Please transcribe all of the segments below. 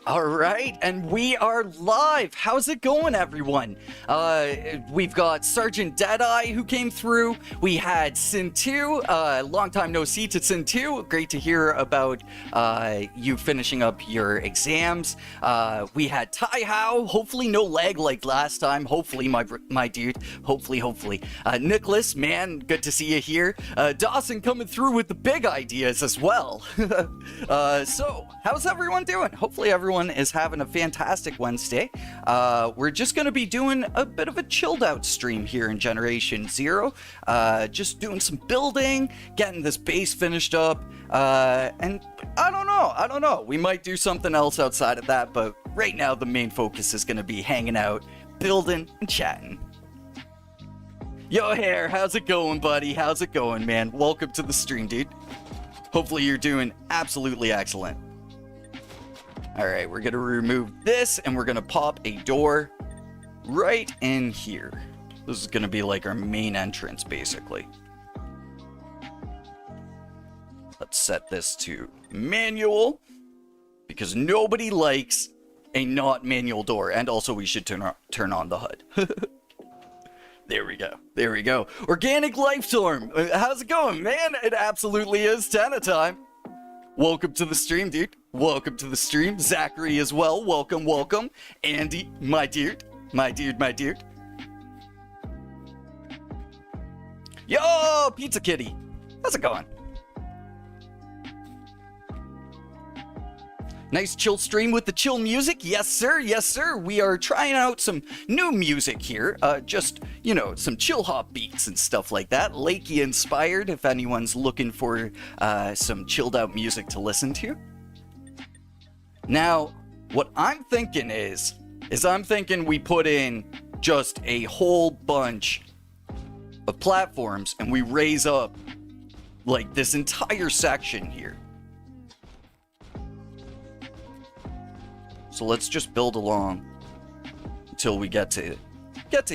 All right, and we are live. How's it going, everyone? We've got Sergeant Deadeye who came through. We had Sin2. Long time no see to Sin2. Great to hear about you finishing up your exams. We had Tai Hao. Hopefully no lag like last time. Hopefully, my dude. Hopefully. Nicholas, man, good to see you here. Dawson coming through with the big ideas as well. So, how's everyone doing? Hopefully everyone is having a fantastic Wednesday. We're just going to be doing a bit of a chilled out stream here in Generation Zero. Just doing some building, getting this base finished up, and I don't know. We might do something else outside of that, but right now the main focus is going to be hanging out, building, and chatting. Yo, Hair, how's it going, buddy? How's it going, man? Welcome to the stream, dude. Hopefully you're doing absolutely excellent. Alright, we're gonna remove this and we're gonna pop a door right in here. This is gonna be like our main entrance, basically. Let's set this to manual, because nobody likes a not manual door. And also we should turn on the HUD. There we go. Organic Lifestorm, how's it going, man? It absolutely is 10 a time. Welcome to the stream, dude. Welcome to the stream. Zachary as well. Welcome. Andy, my dude. Yo, Pizza Kitty. How's it going? Nice chill stream with the chill music. Yes, sir. We are trying out some new music here. Just, you know, some chill hop beats and stuff like that. Lakey inspired, if anyone's looking for some chilled out music to listen to. Now, what I'm thinking is I'm thinking we put in just a whole bunch of platforms and we raise up like this entire section here. So let's just build along until we get to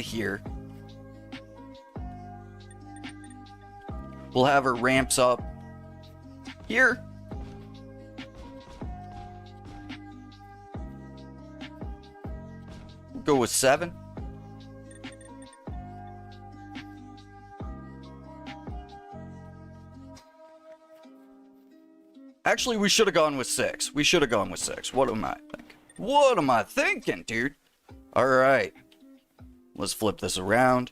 here. We'll have our ramps up here. We'll go with 7. Actually, we should have gone with 6. What am I thinking, dude? Alright. Let's flip this around.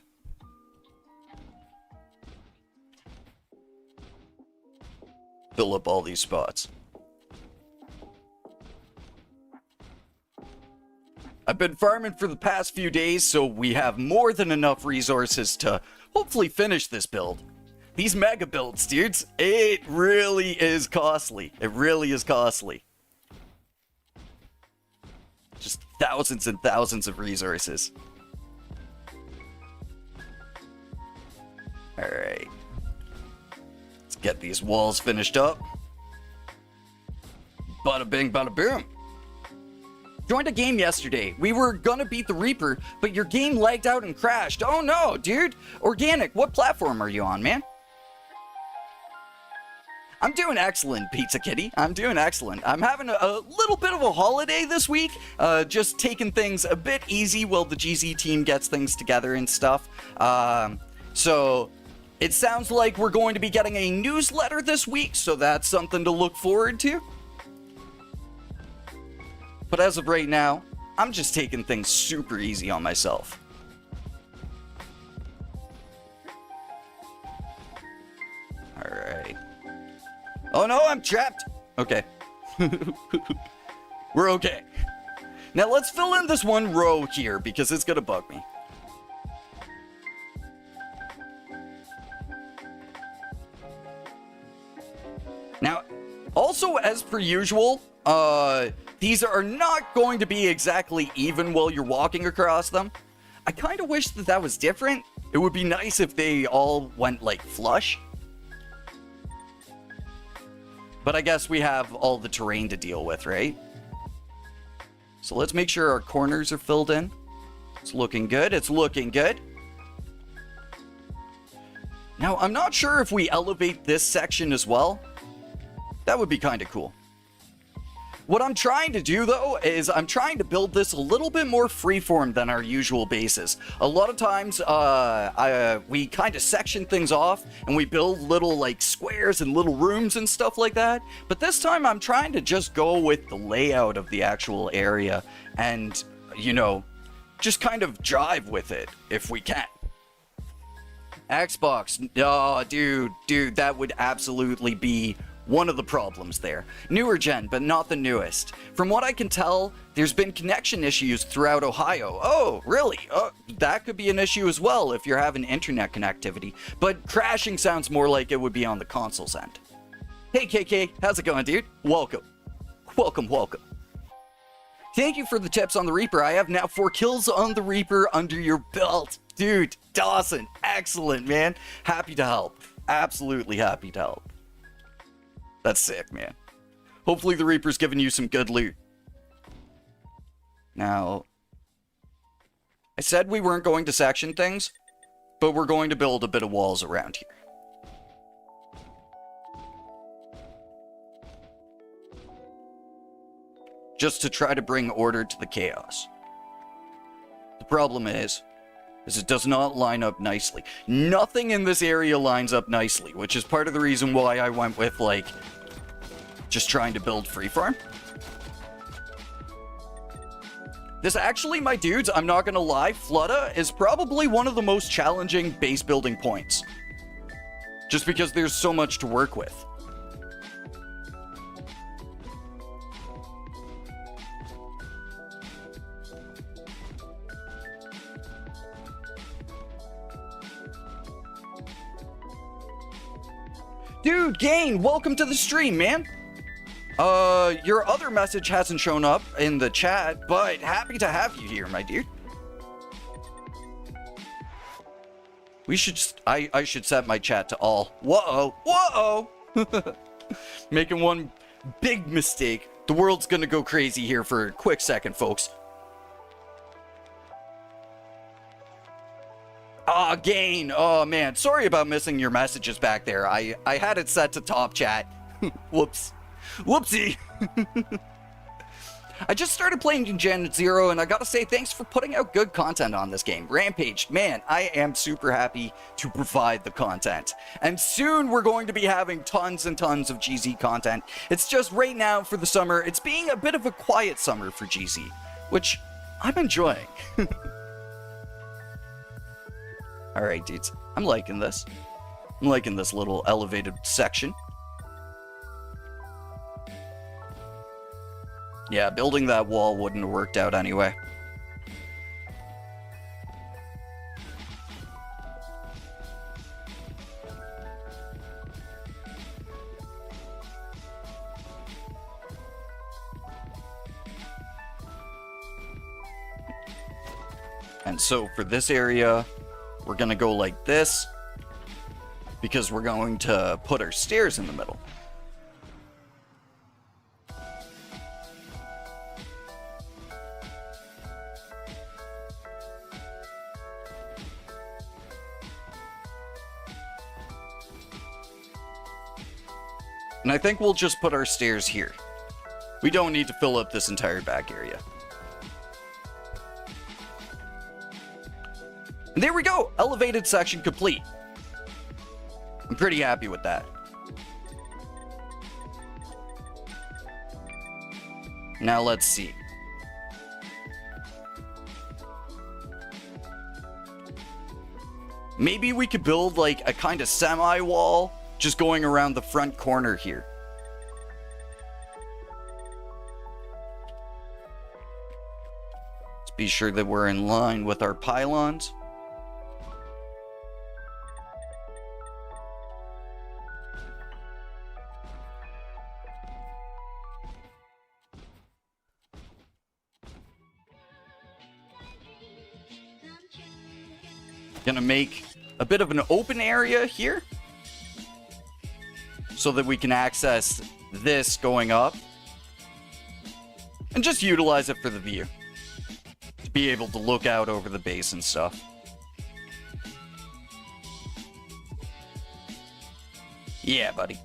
Fill up all these spots. I've been farming for the past few days, so we have more than enough resources to hopefully finish this build. These mega builds, dudes, it really is costly. Just thousands and thousands of resources. Alright. Let's get these walls finished up. Bada bing, bada boom. Joined a game yesterday. We were gonna beat the Reaper, but your game lagged out and crashed. Oh no, dude. Organic, what platform are you on, man? I'm doing excellent, Pizza Kitty. I'm doing excellent. I'm having a little bit of a holiday this week. Just taking things a bit easy while the GZ team gets things together and stuff. So it sounds like we're going to be getting a newsletter this week, so that's something to look forward to. But as of right now, I'm just taking things super easy on myself. Alright. Oh no, I'm trapped! Okay. We're okay. Now let's fill in this one row here, because it's gonna bug me. Now, also as per usual, these are not going to be exactly even while you're walking across them. I kind of wish that was different. It would be nice if they all went like flush. But I guess we have all the terrain to deal with, right? So let's make sure our corners are filled in. It's looking good. Now, I'm not sure if we elevate this section as well. That would be kind of cool. What I'm trying to do, though, is I'm trying to build this a little bit more freeform than our usual bases. A lot of times, we kind of section things off, and we build little, like, squares and little rooms and stuff like that. But this time, I'm trying to just go with the layout of the actual area and, you know, just kind of jive with it, if we can. Xbox, oh, dude, that would absolutely be one of the problems there. Newer gen, but not the newest. From what I can tell, there's been connection issues throughout Ohio. Oh, really? Oh, that could be an issue as well if you're having internet connectivity. But crashing sounds more like it would be on the console's end. Hey, KK, how's it going, dude? Welcome. Welcome. Thank you for the tips on the Reaper. I have now 4 kills on the Reaper under your belt. Dude, Dawson, excellent, man. Happy to help. Absolutely happy to help. That's sick, man. Hopefully the Reaper's giving you some good loot. Now, I said we weren't going to section things, but we're going to build a bit of walls around here. Just to try to bring order to the chaos. The problem is it does not line up nicely. Nothing in this area lines up nicely, which is part of the reason why I went with, like, just trying to build freeform. This actually, my dudes, I'm not gonna lie, Flutta is probably one of the most challenging base building points. Just because there's so much to work with. Dude, Gain, welcome to the stream, man. Your other message hasn't shown up in the chat, but happy to have you here, my dude. We should, I should set my chat to all. Whoa. Making one big mistake. The world's gonna go crazy here for a quick second, folks. Ah, Gain. Oh, man. Sorry about missing your messages back there. I had it set to top chat. Whoops. Whoopsie. I just started playing Gen 0, and I gotta say, thanks for putting out good content on this game. Rampage, man, I am super happy to provide the content. And soon we're going to be having tons and tons of GZ content. It's just right now for the summer, it's being a bit of a quiet summer for GZ, which I'm enjoying. Alright, dudes. I'm liking this. I'm liking this little elevated section. Yeah, building that wall wouldn't have worked out anyway. And so for this area, we're gonna go like this, because we're going to put our stairs in the middle. And I think we'll just put our stairs here. We don't need to fill up this entire back area. And there we go! Elevated section complete. I'm pretty happy with that. Now let's see. Maybe we could build like a kind of semi-wall just going around the front corner here. Let's be sure that we're in line with our pylons. Gonna make a bit of an open area here so that we can access this going up and just utilize it for the view to be able to look out over the base and stuff. Yeah, buddy.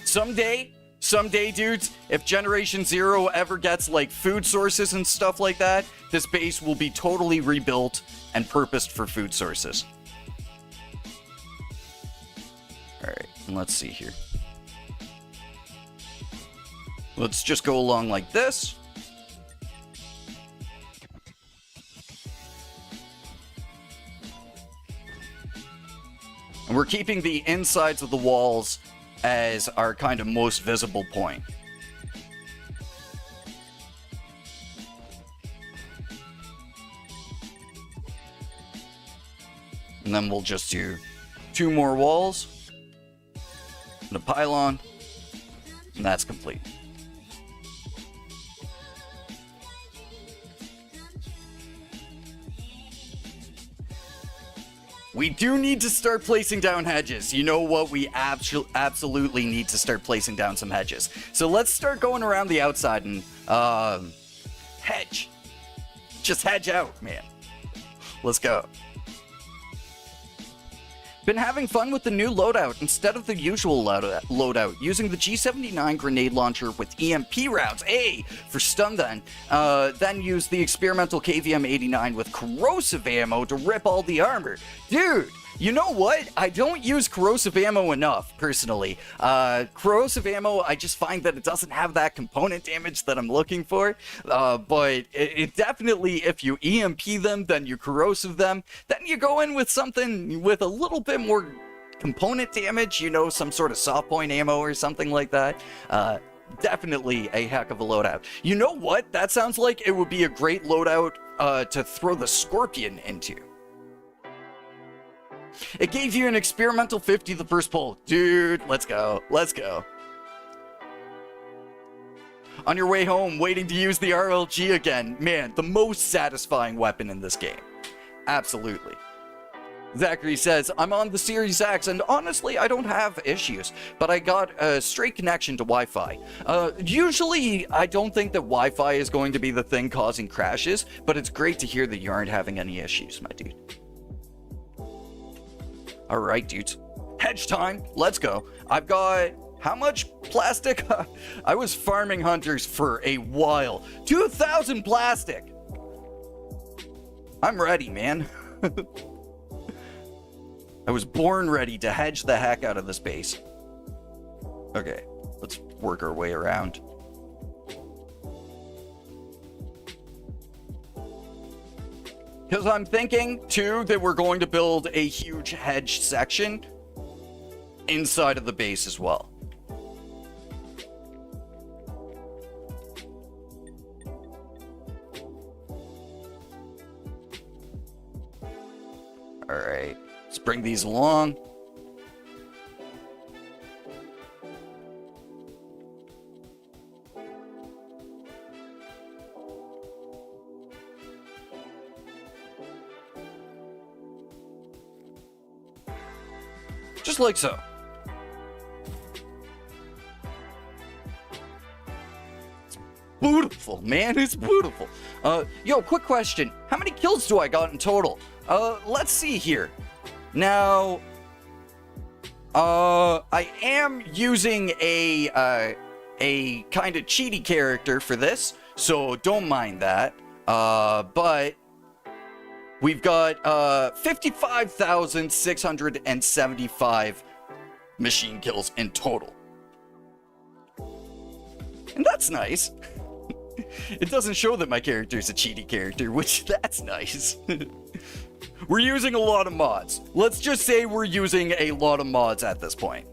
Someday Someday, dudes, if Generation Zero ever gets like food sources and stuff like that, this base will be totally rebuilt and purposed for food sources. Alright, let's see here. Let's just go along like this. And we're keeping the insides of the walls as our kind of most visible point. And then we'll just do 2 more walls and a pylon, and that's complete. We do need to start placing down hedges. You know what? We absolutely need to start placing down some hedges. So let's start going around the outside and hedge. Just hedge out, man. Let's go. Been having fun with the new loadout instead of the usual loadout, using the G79 grenade launcher with EMP rounds, for stun then use the experimental KVM-89 with corrosive ammo to rip all the armor. Dude, you know what? I don't use corrosive ammo enough, personally. Corrosive ammo, I just find that it doesn't have that component damage that I'm looking for. But it definitely, if you EMP them, then you corrosive them, then you go in with something with a little bit more component damage, you know, some sort of soft point ammo or something like that. Definitely a heck of a loadout. You know what? That sounds like it would be a great loadout to throw the Scorpion into. It gave you an experimental 50 the first pull. Dude, let's go. Let's go. On your way home, waiting to use the RLG again. Man, the most satisfying weapon in this game. Absolutely. Zachary says, I'm on the Series X, and honestly, I don't have issues, but I got a straight connection to Wi-Fi. Usually, I don't think that Wi-Fi is going to be the thing causing crashes, but it's great to hear that you aren't having any issues, my dude. Alright, dudes. Hedge time. Let's go. I've got... how much plastic? I was farming hunters for a while. 2,000 plastic! I'm ready, man. I was born ready to hedge the heck out of this base. Okay, let's work our way around. Because I'm thinking, too, that we're going to build a huge hedge section inside of the base as well. Alright, let's bring these along. Just like so. It's beautiful, man. It's beautiful. Yo, quick question. How many kills do I got in total? Let's see here. Now, I am using a kind of cheaty character for this, so don't mind that. But we've got 55,675 machine kills in total. And that's nice. It doesn't show that my character is a cheaty character, which that's nice. We're using a lot of mods. Let's just say we're using a lot of mods at this point.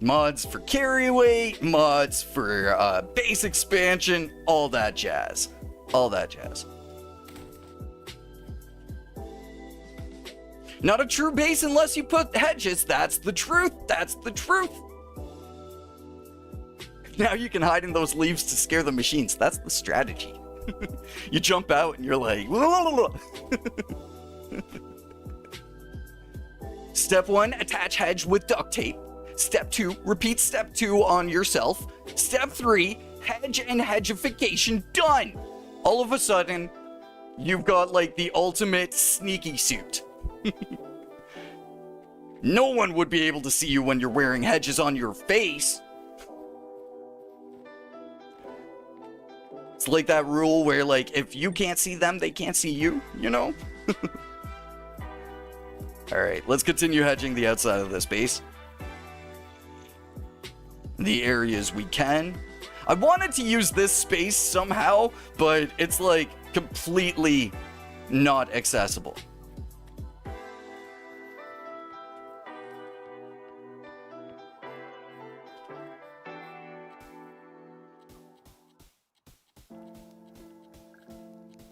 Mods for carry weight, mods for base expansion, all that jazz. All that jazz. Not a true base unless you put hedges. That's the truth. That's the truth. Now you can hide in those leaves to scare the machines. That's the strategy. You jump out and you're like... Step 1, attach hedge with duct tape. Step 2, repeat step 2 on yourself. Step 3, hedge and hedgification done. All of a sudden, you've got like the ultimate sneaky suit. No one would be able to see you when you're wearing hedges on your face. It's like that rule where, like, if you can't see them, they can't see you, you know? Alright, let's continue hedging the outside of this base. The areas we can. I wanted to use this space somehow, but it's, like, completely not accessible.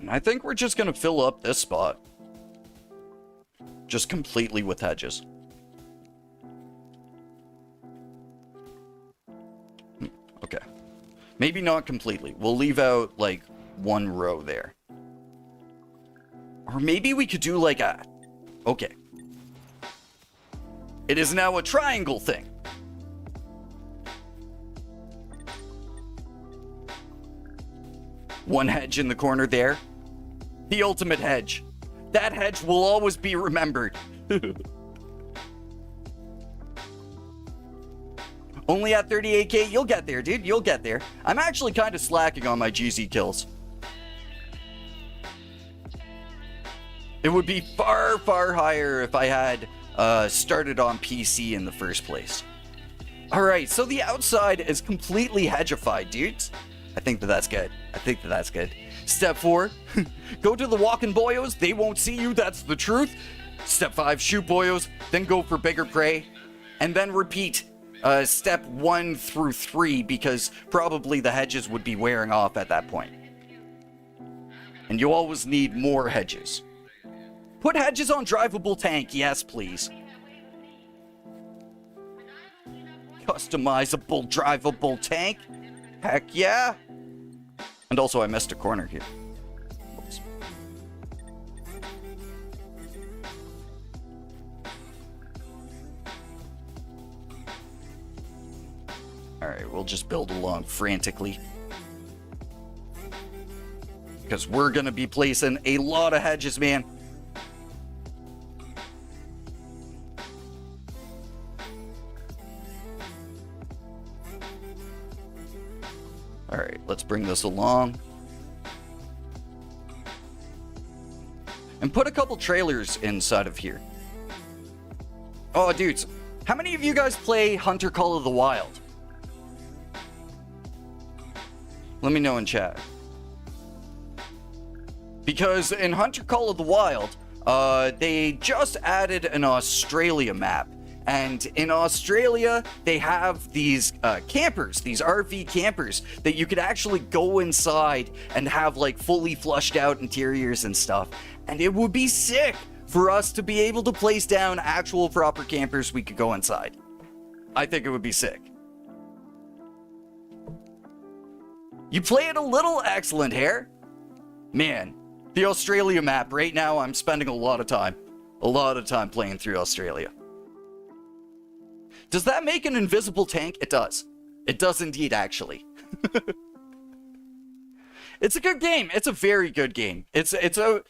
And I think we're just going to fill up this spot. Just completely with hedges. Okay. Maybe not completely. We'll leave out, like, one row there. Or maybe we could do, like, a... Okay. It is now a triangle thing. One hedge in the corner there. The ultimate hedge. That hedge will always be remembered. Only at 38k, you'll get there, dude. You'll get there. I'm actually kind of slacking on my GZ kills. It would be far, far higher if I had started on PC in the first place. Alright, so the outside is completely hedgified, dudes. I think that's good. I think that's good. Step 4, go to the walking boyos. They won't see you. That's the truth. Step 5, shoot boyos. Then go for bigger prey. And then repeat step 1 through 3 because probably the hedges would be wearing off at that point. And you always need more hedges. Put hedges on drivable tank. Yes, please. Customizable drivable tank. Heck yeah. And also I missed a corner here. Oops. Alright, we'll just build along frantically. Because we're gonna be placing a lot of hedges, man. Alright, let's bring this along. And put a couple trailers inside of here. Oh, dudes, how many of you guys play Hunter Call of the Wild? Let me know in chat. Because in Hunter Call of the Wild, they just added an Australia map. And in Australia, they have these campers, these RV campers, that you could actually go inside and have like fully flushed out interiors and stuff. And it would be sick for us to be able to place down actual proper campers we could go inside. I think it would be sick. You play it a little? Excellent, Hair. Man, the Australia map, right now I'm spending a lot of time playing through Australia. Does that make an invisible tank? It does. It does indeed, actually. It's a good game. It's a very good game. It's a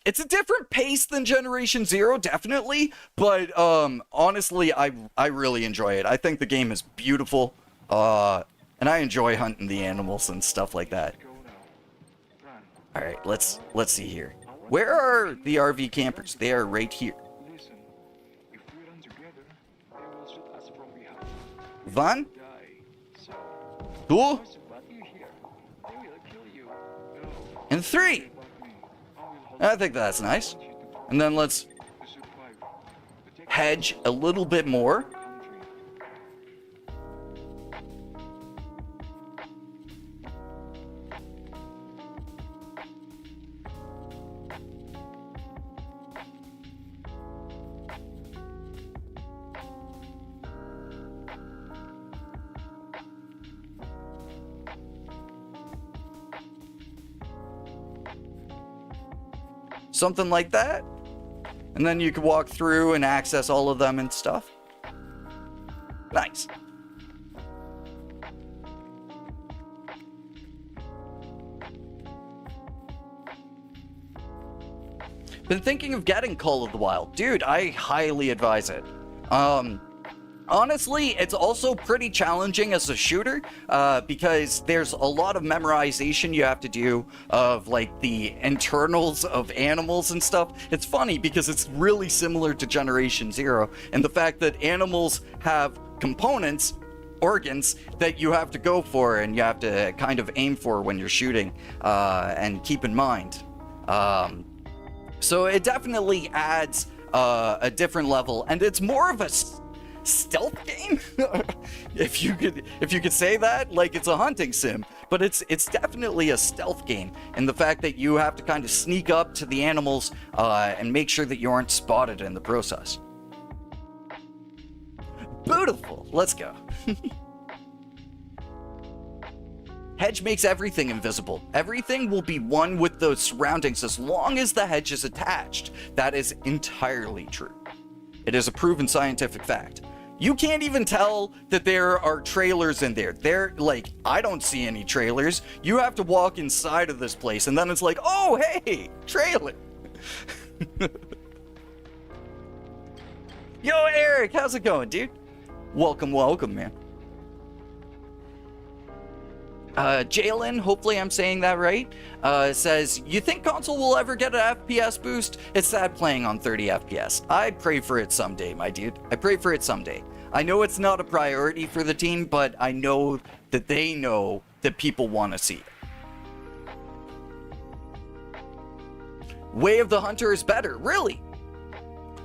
different pace than Generation Zero, definitely. But honestly, I really enjoy it. I think the game is beautiful. And I enjoy hunting the animals and stuff like that. All right, let's see here. Where are the RV campers? They are right here. Van? 2 and 3. I think that's nice. And then let's hedge a little bit more. Something like that. And then you can walk through and access all of them and stuff. Nice. Been thinking of getting Call of the Wild. Dude, I highly advise it. Honestly, it's also pretty challenging as a shooter, because there's a lot of memorization you have to do of, like, the internals of animals and stuff. It's funny because it's really similar to Generation Zero, and the fact that animals have components, organs, that you have to go for and you have to kind of aim for when you're shooting, and keep in mind. So it definitely adds a different level, and it's more of a stealth game, if you could say that. Like, it's a hunting sim, but it's definitely a stealth game, and the fact that you have to kind of sneak up to the animals and make sure that you aren't spotted in the process. Beautiful. Let's go. Hedge makes everything invisible. Everything will be one with the surroundings as long as the hedge is attached. That is entirely true. It is a proven scientific fact. You can't even tell that there are trailers in there. I don't see any trailers. You have to walk inside of this place, and then it's like, oh, hey, trailer. Yo, Eric, how's it going, dude? Welcome, man. Jalen, hopefully I'm saying that right, says, you think console will ever get an FPS boost? It's sad playing on 30 FPS. I pray for it someday, my dude. I pray for it someday. I know it's not a priority for the team, but I know that they know that people want to see it. Way of the Hunter is better, really?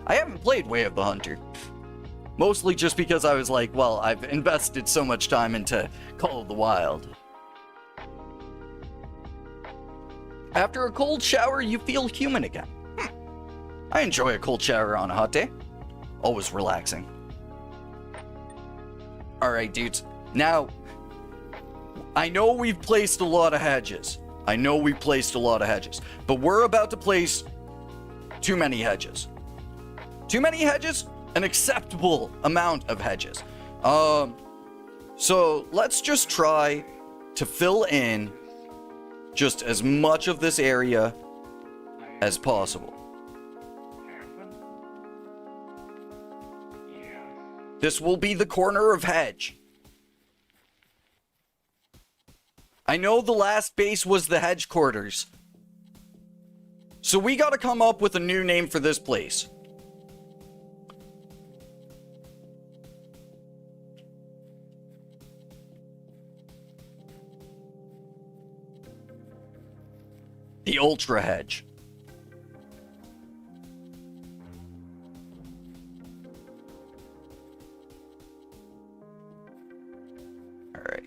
I haven't played Way of the Hunter. Mostly just because I was like, well, I've invested so much time into Call of the Wild. After a cold shower, you feel human again. I enjoy a cold shower on a hot day. Always relaxing. Alright, dudes. Now, I know we've placed a lot of hedges. But we're about to place too many hedges. Too many hedges? An acceptable amount of hedges. So let's just try to fill in just as much of this area as possible. This will be the corner of hedge. I know the last base was the hedge quarters. So we gotta come up with a new name for this place. The Ultra Hedge. Alright.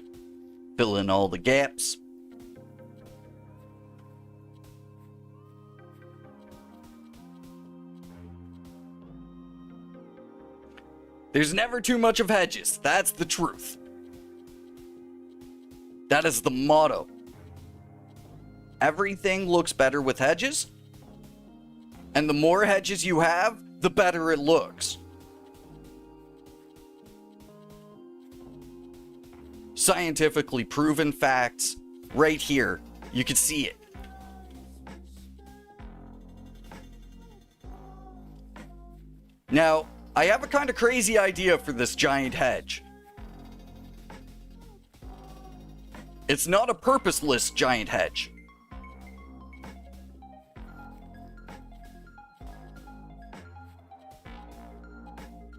Fill in all the gaps. There's never too much of hedges. That's the truth. That is the motto. Everything looks better with hedges, and the more hedges you have, the better it looks. Scientifically proven facts right here. You can see it. Now, I have a kind of crazy idea for this giant hedge. It's not a purposeless giant hedge.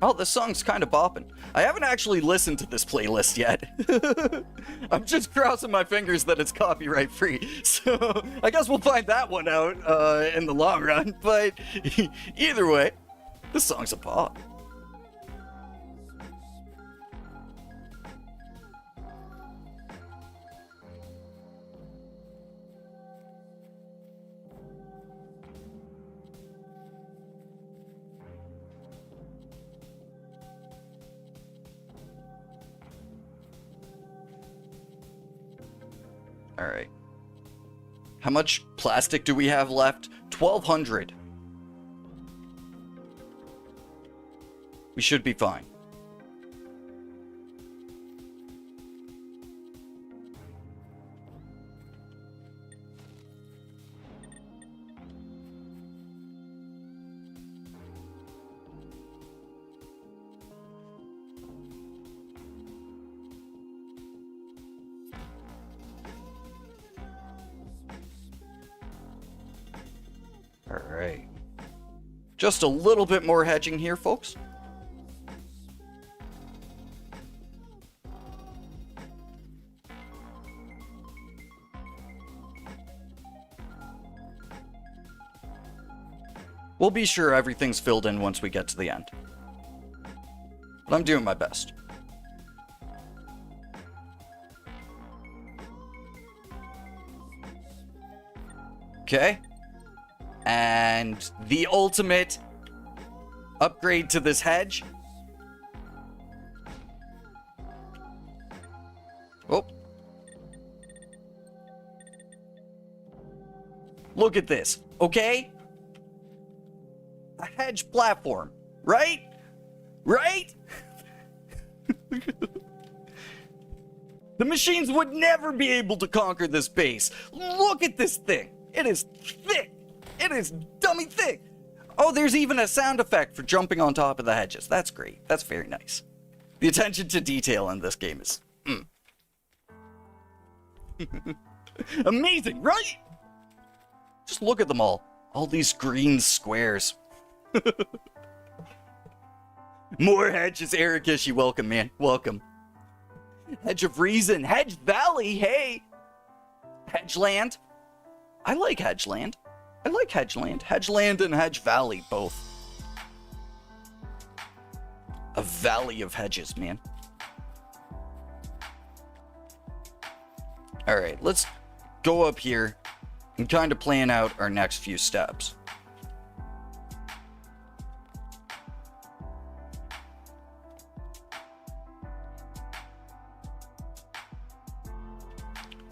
Oh, this song's kind of bopping. I haven't actually listened to this playlist yet. I'm just crossing my fingers that it's copyright free. So I guess we'll find that one out in the long run. But either way, this song's a bop. All right. How much plastic do we have left? 1,200. We should be fine. Just a little bit more hedging here, folks. We'll be sure everything's filled in once we get to the end. But I'm doing my best. Okay. And the ultimate upgrade to this hedge. Oh. Look at this, okay? A hedge platform, right? Right? The machines would never be able to conquer this base. Look at this thing. It is thick. It is dummy thick. Oh, there's even a sound effect for jumping on top of the hedges. That's great. That's very nice. The attention to detail in this game is amazing, right? Just look at them all. All these green squares. More hedges, Eric Ishii. Welcome, man. Welcome. Hedge of Reason. Hedge Valley. Hey. Hedgeland. I like Hedgeland. I like Hedgeland. Hedgeland and Hedge Valley, both. A valley of hedges, man. Alright, let's go up here and kind of plan out our next few steps.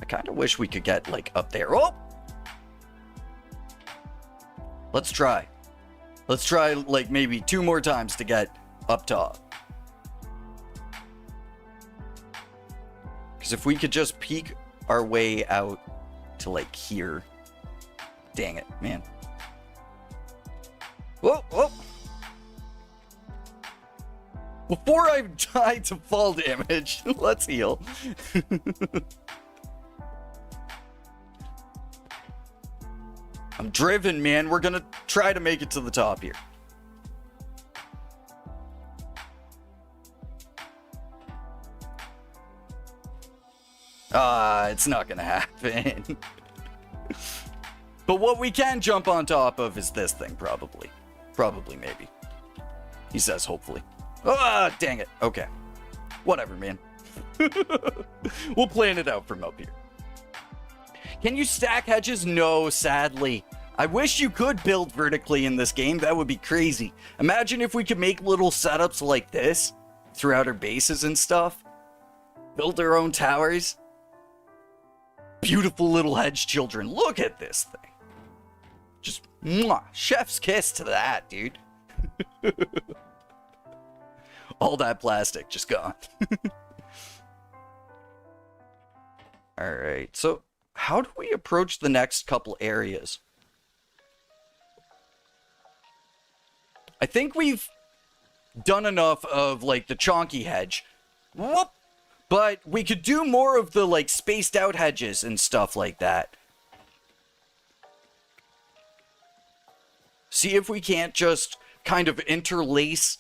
I kind of wish we could get, like, up there. Oh! Let's try. Let's try, like, maybe 2 more times to get up top. Because if we could just peek our way out to, like, here. Dang it, man. Whoa, whoa! Before I die to fall damage, let's heal. I'm driven, man. We're gonna try to make it to the top here. It's not gonna happen. But what we can jump on top of is this thing, probably. Probably, maybe. He says, hopefully. Ah, dang it. Okay. Whatever, man. We'll plan it out from up here. Can you stack hedges? No, sadly. I wish you could build vertically in this game. That would be crazy. Imagine if we could make little setups like this throughout our bases and stuff. Build our own towers. Beautiful little hedge children. Look at this thing. Just mwah, chef's kiss to that, dude. All that plastic just gone. All right, so how do we approach the next couple areas? I think we've done enough of, like, the chonky hedge. Whoop! But we could do more of the, like, spaced out hedges and stuff like that. See if we can't just kind of interlace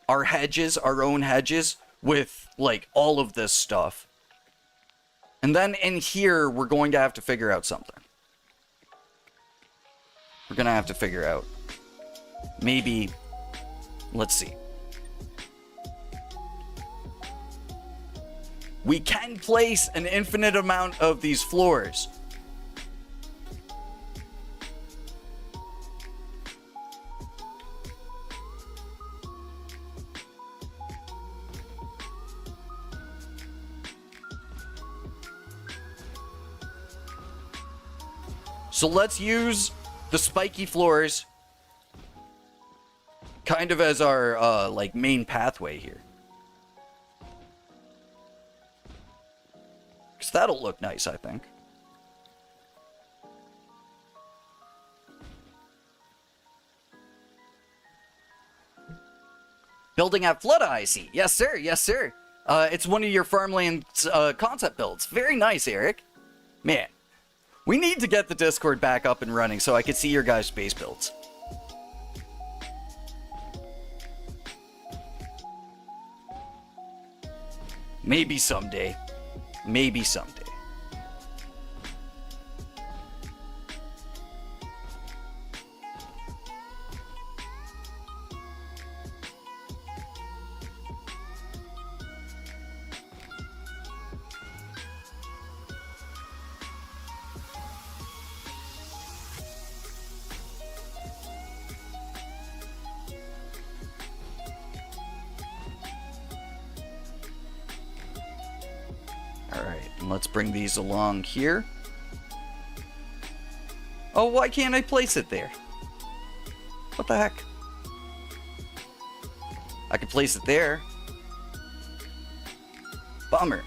our hedges, our own hedges, with, like, all of this stuff. And then in here, we're going to have to figure out something. We're going to have to figure out. Maybe, let's see. We can place an infinite amount of these floors. So let's use the spiky floors kind of as our, like, main pathway here. Because that'll look nice, I think. Building at Flood, I see. Yes, sir. Yes, sir. It's one of your farmland concept builds. Very nice, Eric. Man, we need to get the Discord back up and running so I can see your guys' base builds. Maybe someday. Maybe someday. Alright, and let's bring these along here. Oh, why can't I place it there? What the heck? I can place it there. Bummer.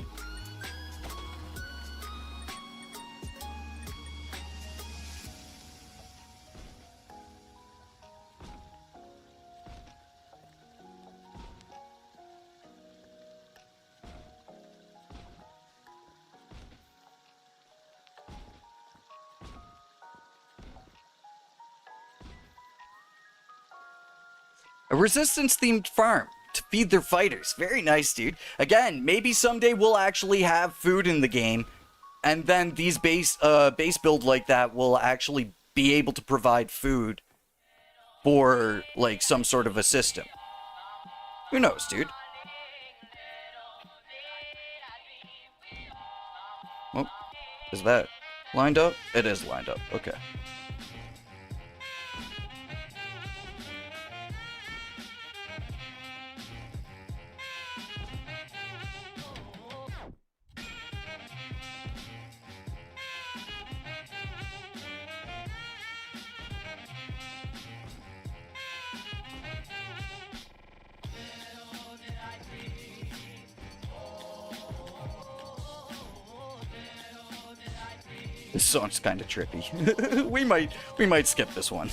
A resistance-themed farm to feed their fighters. Very nice, dude. Again, maybe someday we'll actually have food in the game, and then these base build like that will actually be able to provide food for, like, some sort of a system. Who knows, dude? Oh, is that lined up? It is lined up. Okay. This song's kind of trippy. we might skip this one.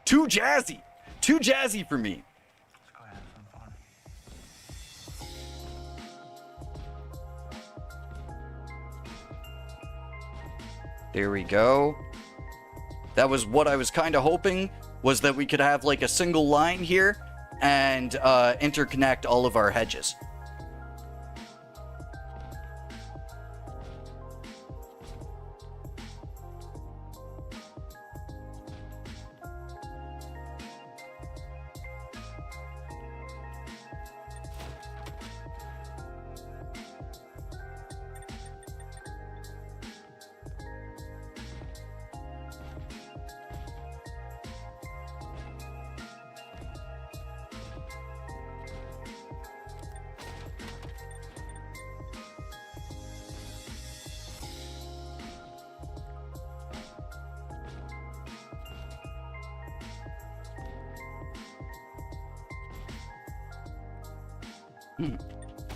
Too jazzy. Too jazzy for me. Let's go have some fun. There we go. That was what I was kind of hoping, was that we could have like a single line here and interconnect all of our hedges.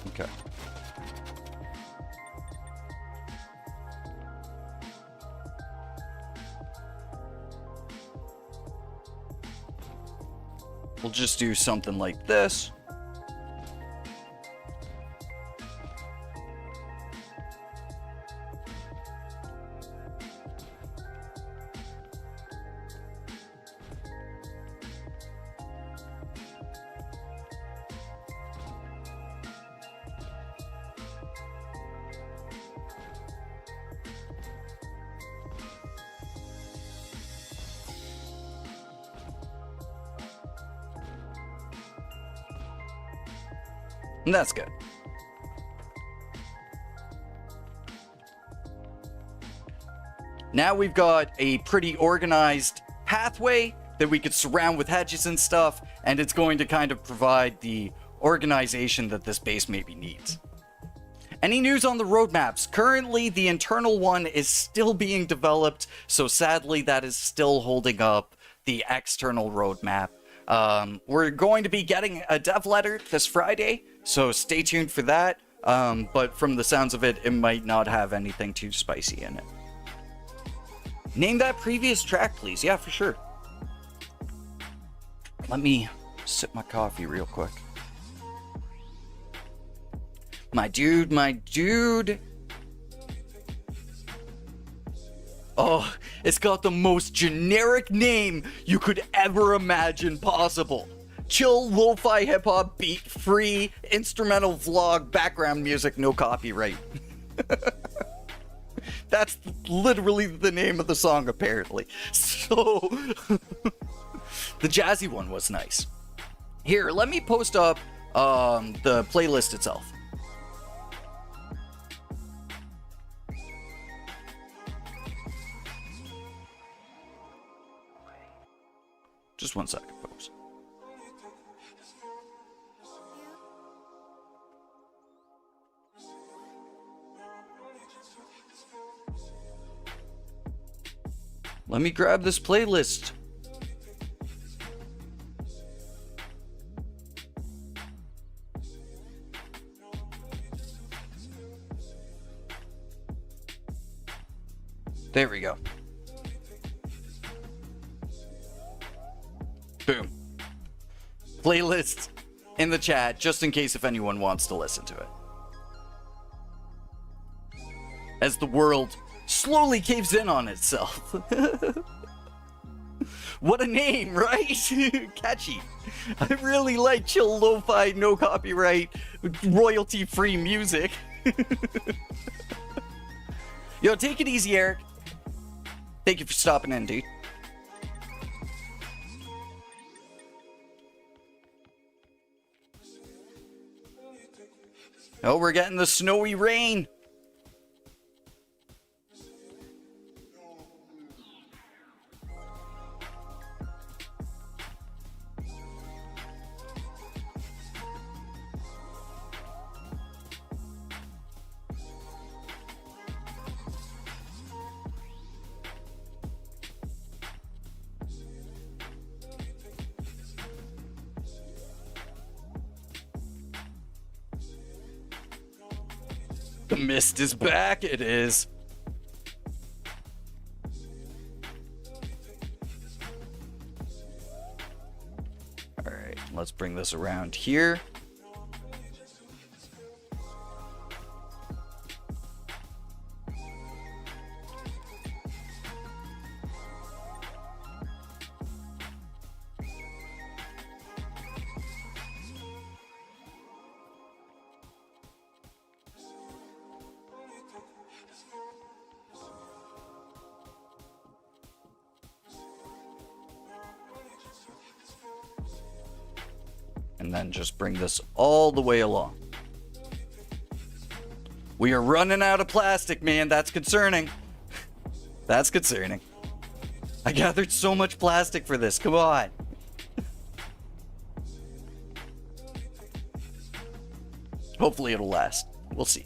Okay. We'll just do something like this. And that's good. Now we've got a pretty organized pathway that we could surround with hedges and stuff, and it's going to kind of provide the organization that this base maybe needs. Any news on the roadmaps? Currently, the internal one is still being developed, so sadly that is still holding up the external roadmap. We're going to be getting a dev letter this Friday, so stay tuned for that. But from the sounds of it, it might not have anything too spicy in it. Name that previous track, please. Yeah, for sure. Let me sip my coffee real quick. My dude, my dude. Oh, it's got the most generic name you could ever imagine possible. chill lo-fi hip-hop beat-free instrumental vlog background music, no copyright. That's literally the name of the song, apparently. So, the jazzy one was nice. Here, let me post up the playlist itself. Just 1 second, folks. Let me grab this playlist. There we go. Boom. Playlist in the chat, just in case if anyone wants to listen to it. As the world slowly caves in on itself. What a name, right? Catchy. I really like chill lo-fi, no copyright, royalty-free music. Yo, take it easy, Eric. Thank you for stopping in, dude. Oh, we're getting the snowy rain. The mist is back, it is. Alright, let's bring this around here. And then just bring this all the way along. We are running out of plastic, man. That's concerning. That's concerning. I gathered so much plastic for this. Come on. Hopefully it'll last. We'll see.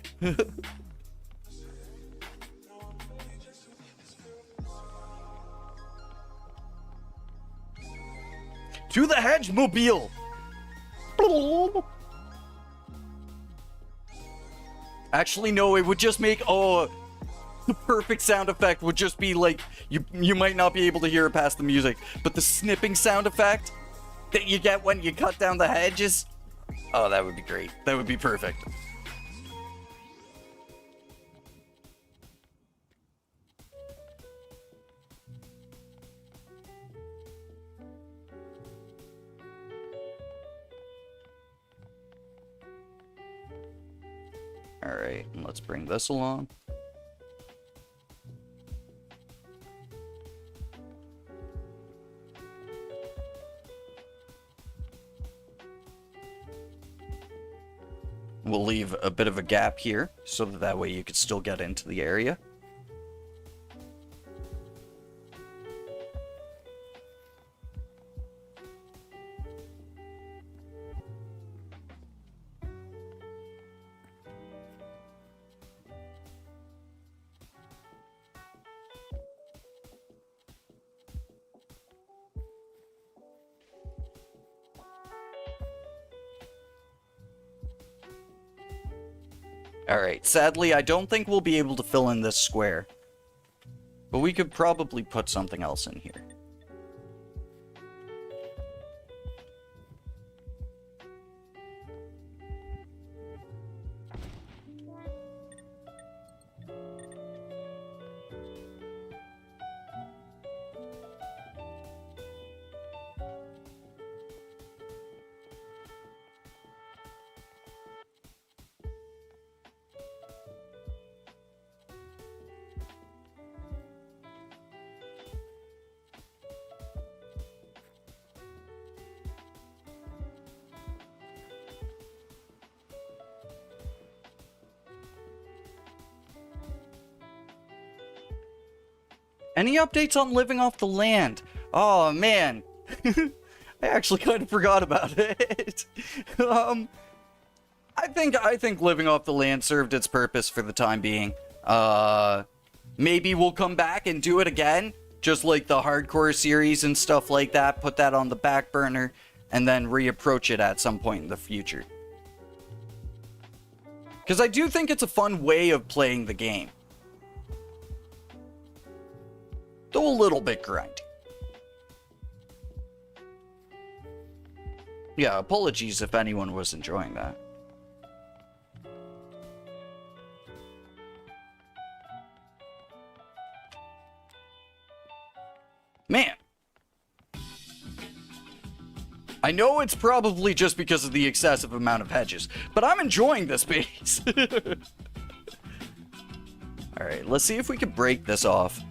To the hedge mobile. Actually, no, it would just make, the perfect sound effect would just be like, you might not be able to hear it past the music, but the snipping sound effect that you get when you cut down the hedges, oh, that would be great. That would be perfect. Alright, and let's bring this along. We'll leave a bit of a gap here, so that way you could still get into the area. Alright, sadly, I don't think we'll be able to fill in this square. But we could probably put something else in here. Any updates on living off the land? Oh, man. I actually kind of forgot about it. I think living off the land served its purpose for the time being. Maybe we'll come back and do it again, just like the hardcore series and stuff like that. Put that on the back burner and then reapproach it at some point in the future. Because I do think it's a fun way of playing the game. Though a little bit grindy. Yeah, apologies if anyone was enjoying that. Man. I know it's probably just because of the excessive amount of hedges, but I'm enjoying this base. Alright, let's see if we can break this off.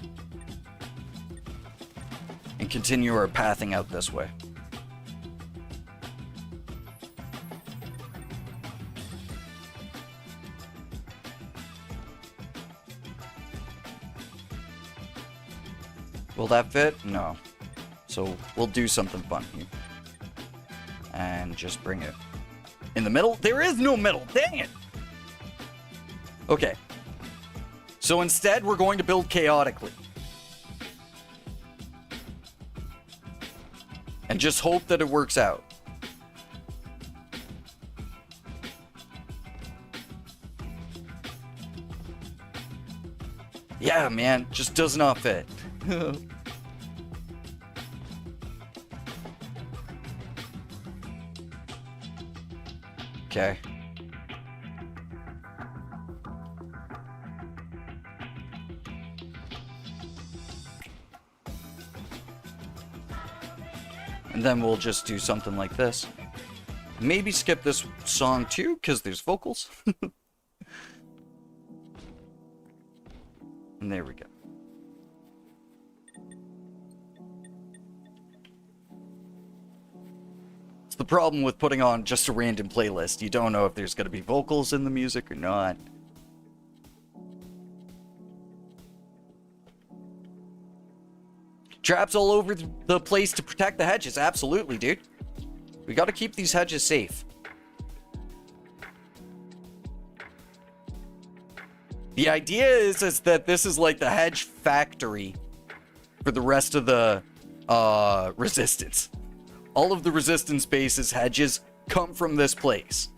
And continue our pathing out this way. Will that fit? No. So we'll do something fun here. And just bring it in the middle. There is no middle. Dang it. Okay. So instead, we're going to build chaotically. And just hope that it works out. Yeah, man. Just does not fit. Okay. And then we'll just do something like this. Maybe skip this song too, because there's vocals. And there we go. It's the problem with putting on just a random playlist. You don't know if there's going to be vocals in the music or not. Traps all over the place to protect the hedges. Absolutely, dude. We got to keep these hedges safe. The idea is that this is like the hedge factory for the rest of the resistance. All of the resistance bases, hedges, come from this place.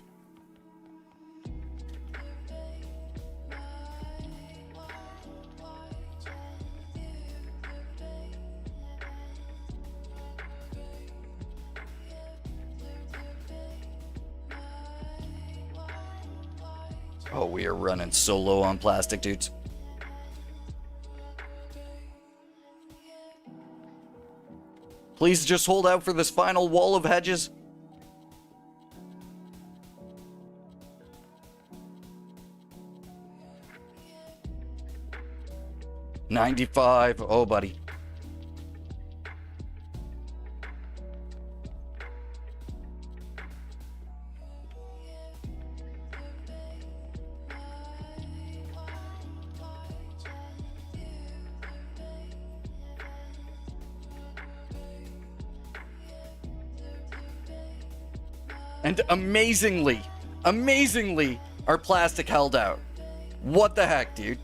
Oh, we are running so low on plastic, dudes. Please just hold out for this final wall of hedges. $95. Oh, buddy. And amazingly, our plastic held out. What the heck, dude?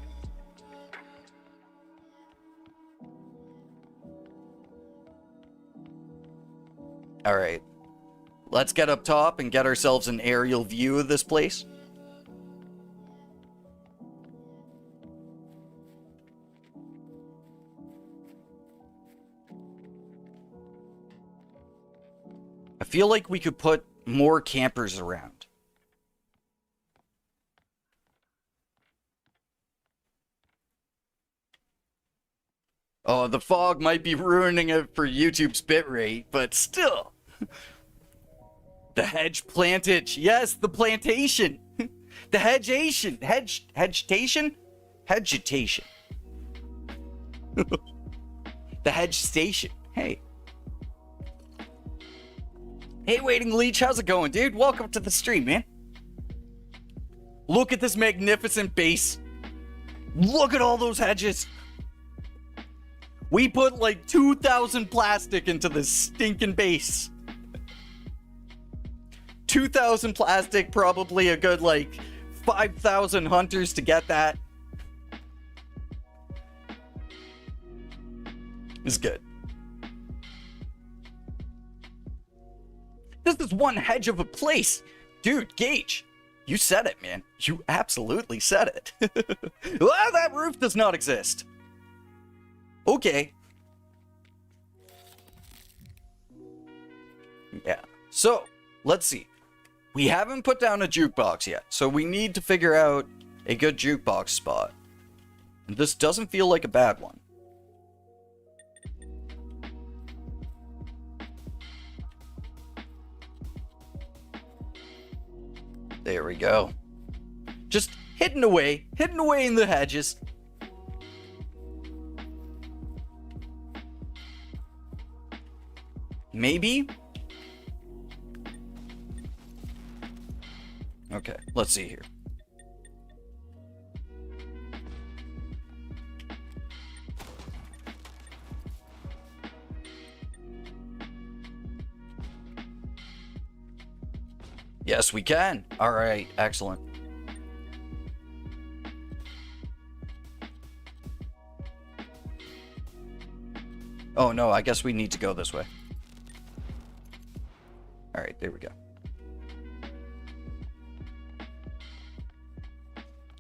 All right. Let's get up top and get ourselves an aerial view of this place. I feel like we could put more campers around. Oh, the fog might be ruining it for YouTube's bitrate, but still. The hedge plantage. Yes, the plantation. The hedgeation. Hedgetation? Hedgetation. The hedge station. Hey. Hey, Waiting Leech, how's it going, dude? Welcome to the stream, man. Look at this magnificent base. Look at all those hedges. We put like 2,000 plastic into this stinking base. 2,000 plastic, probably a good like 5,000 hunters to get that. It's good. This is one hedge of a place. Dude, Gage, you said it, man. You absolutely said it. Well, that roof does not exist. Okay. Yeah. So, let's see. We haven't put down a jukebox yet, so we need to figure out a good jukebox spot. And this doesn't feel like a bad one. There we go. Just hidden away in the hedges. Maybe? Okay, let's see here. Yes, we can. All right, excellent. Oh no, I guess we need to go this way. All right, there we go.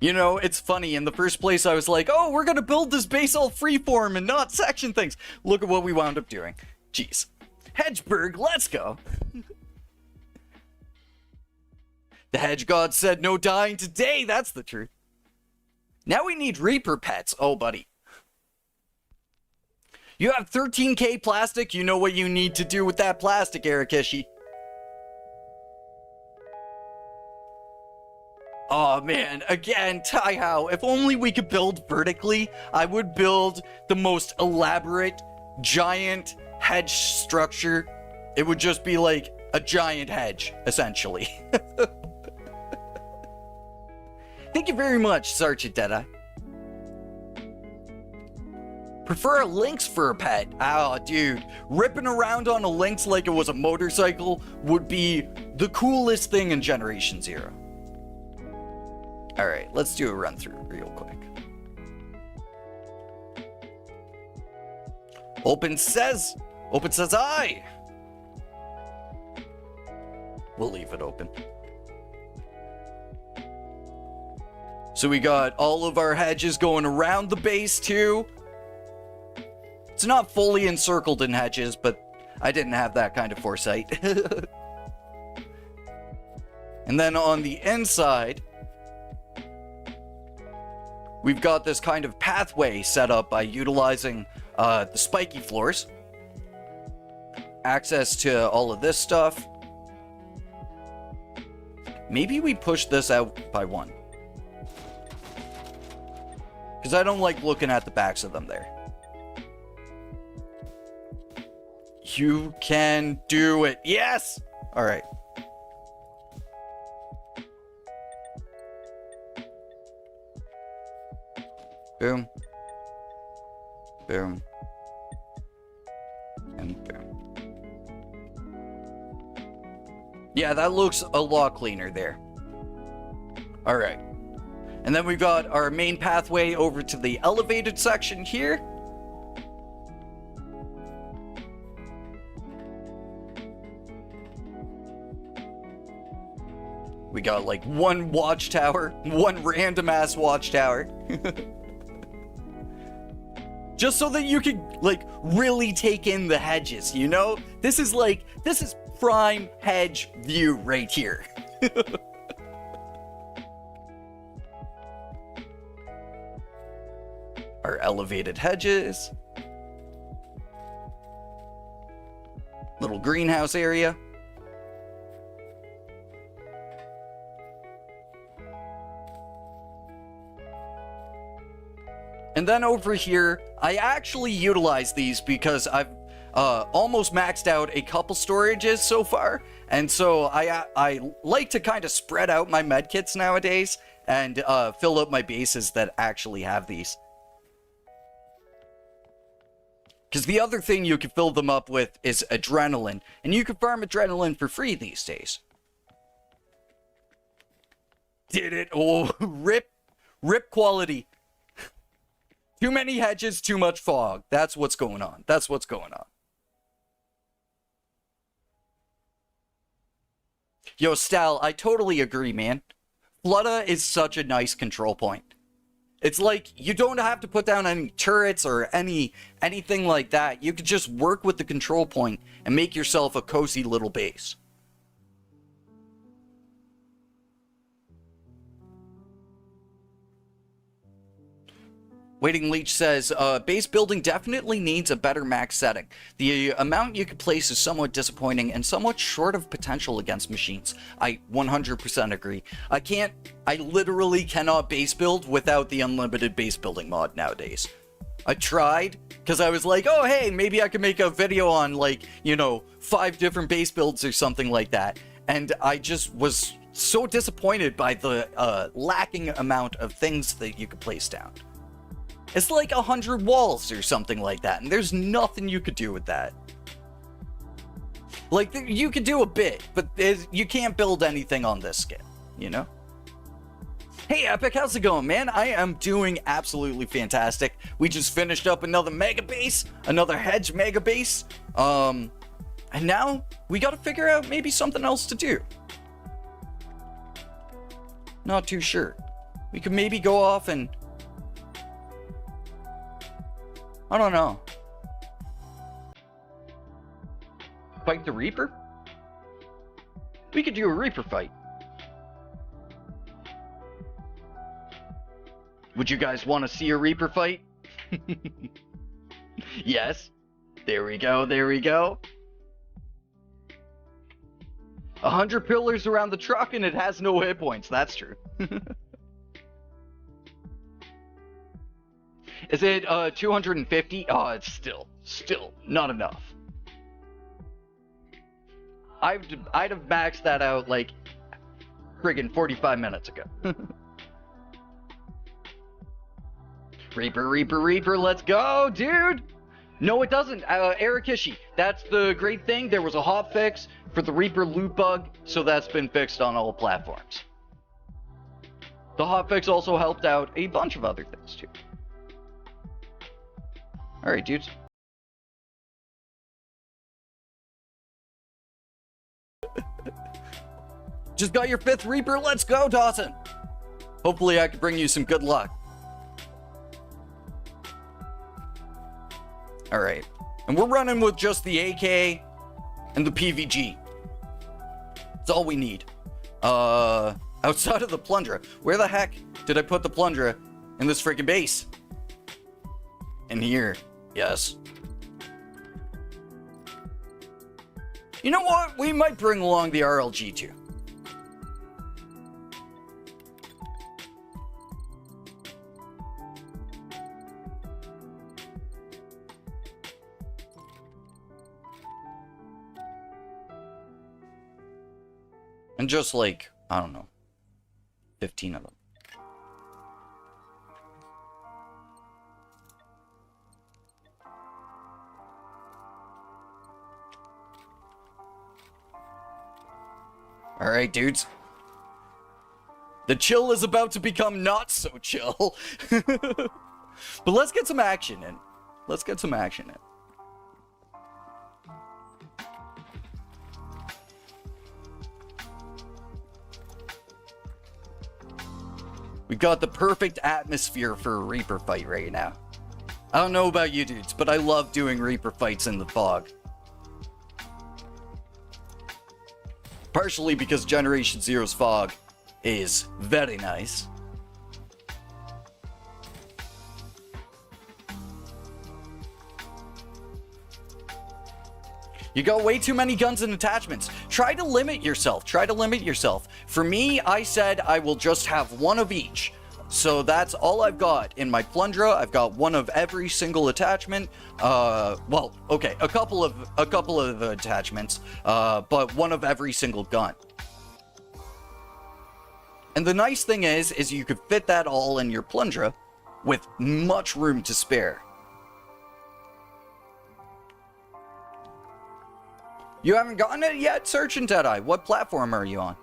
You know, it's funny. In the first place, I was like, oh, we're going to build this base all freeform and not section things. Look at what we wound up doing. Jeez. Hedgeburg, let's go. The hedge god said no dying today. That's the truth. Now we need Reaper pets. Oh, buddy. You have 13k plastic. You know what you need to do with that plastic, Arakishi. Oh man, again, Taihao, if only we could build vertically, I would build the most elaborate, giant hedge structure. It would just be like a giant hedge, essentially. Thank you very much, Sergeant Deadeye. Prefer a lynx for a pet. Oh, dude, ripping around on a lynx like it was a motorcycle would be the coolest thing in Generation Zero. All right, let's do a run through real quick. Open says I. We'll leave it open. So we got all of our hedges going around the base too. It's not fully encircled in hedges, but I didn't have that kind of foresight. And then on the inside, we've got this kind of pathway set up by utilizing the spiky floors. Access to all of this stuff. Maybe we push this out by one. Because I don't like looking at the backs of them there. You can do it. Yes! Alright. Boom. Boom. And boom. Yeah, that looks a lot cleaner there. Alright. And then we've got our main pathway over to the elevated section here. We got like one watchtower, one random ass watchtower. Just so that you can like really take in the hedges, you know? This is prime hedge view right here. Our elevated hedges. Little greenhouse area. And then over here, I actually utilize these because I've almost maxed out a couple storages so far. And so I like to kind of spread out my medkits nowadays and fill up my bases that actually have these. Because the other thing you can fill them up with is adrenaline. And you can farm adrenaline for free these days. Did it? Oh, rip quality. Too many hedges, too much fog. That's what's going on. That's what's going on. Yo, Stal, I totally agree, man. Flutta is such a nice control point. It's like, you don't have to put down any turrets or anything like that. You could just work with the control point and make yourself a cozy little base. Waiting Leech says, base building definitely needs a better max setting. The amount you can place is somewhat disappointing and somewhat short of potential against machines. I 100% agree. I literally cannot base build without the unlimited base building mod nowadays. I tried, because I was like, oh hey, maybe I could make a video on, like, you know, 5 different base builds or something like that. And I just was so disappointed by the lacking amount of things that you could place down. It's like 100 walls or something like that, and there's nothing you could do with that. Like, you could do a bit, but you can't build anything on this scale, you know? Hey, Epic, how's it going, man? I am doing absolutely fantastic. We just finished up another mega base, another hedge mega base. And now we gotta figure out maybe something else to do. Not too sure. We could maybe go off and... I don't know. Fight the Reaper? We could do a Reaper fight. Would you guys want to see a Reaper fight? Yes. There we go, there we go. 100 pillars around the truck and it has no hit points. That's true. Is it 250? Oh, it's still not enough. I'd have maxed that out like friggin' 45 minutes ago. Reaper, let's go, dude! No, it doesn't. Arakishi, that's the great thing. There was a hot fix for the Reaper loot bug, so that's been fixed on all platforms. The hotfix also helped out a bunch of other things too. Alright, dudes. Just got your 5th Reaper, let's go, Dawson! Hopefully I can bring you some good luck. Alright. And we're running with just the AK and the PVG. That's all we need. Outside of the Plundra. Where the heck did I put the Plundra in this freaking base? In here. Yes. You know what? We might bring along the RLG too. And just like, I don't know, 15 of them. Alright, dudes. The chill is about to become not so chill. But let's get some action in. Let's get some action in. We got the perfect atmosphere for a Reaper fight right now. I don't know about you dudes, but I love doing Reaper fights in the fog. Partially because Generation Zero's fog is very nice. You got way too many guns and attachments. Try to limit yourself. Try to limit yourself. For me, I said I will just have one of each. So that's all I've got in my Plundra. I've got one of every single attachment. Well, okay, a couple of attachments, but one of every single gun. And the nice thing is you could fit that all in your Plundra with much room to spare. You haven't gotten it yet, Sergeant Deadeye? What platform are you on?